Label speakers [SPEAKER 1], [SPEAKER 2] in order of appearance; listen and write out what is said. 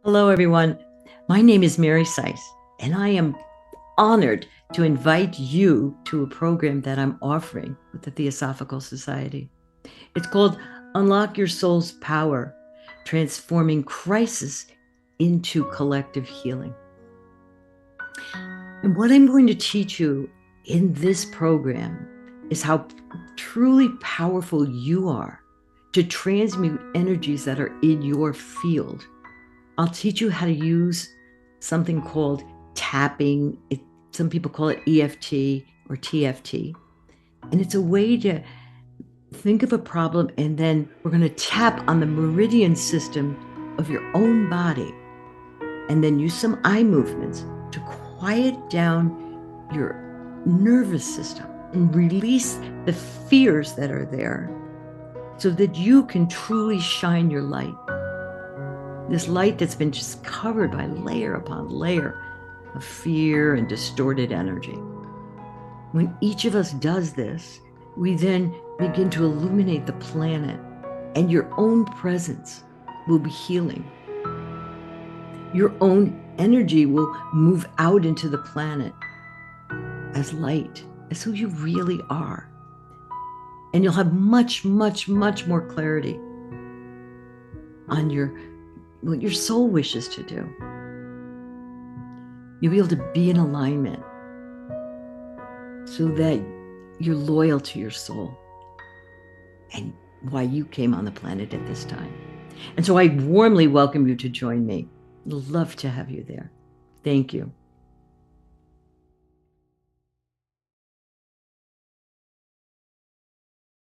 [SPEAKER 1] Hello, everyone. My name is Mary Sise, and I am honored to invite you to a program that I'm offering with the Theosophical Society. It's called Unlock Your Soul's Power, Transforming Crisis into Collective Healing. And what I'm going to teach you in this program is how truly powerful you are to transmute energies that are in your field. I'll teach you how to use something called tapping. Some people call it EFT or TFT. And it's a way to think of a problem, and then we're going to tap on the meridian system of your own body, and then use some eye movements to quiet down your nervous system and release the fears that are there so that you can truly shine your light. This light that's been just covered by layer upon layer of fear and distorted energy. When each of us does this, we then begin to illuminate the planet, and your own presence will be healing. Your own energy will move out into the planet as light, as who you really are. And you'll have much, much, much more clarity on what your soul wishes to do. You'll be able to be in alignment so that you're loyal to your soul and why you came on the planet at this time. And so I warmly welcome you to join me. I'd love to have you there. Thank you.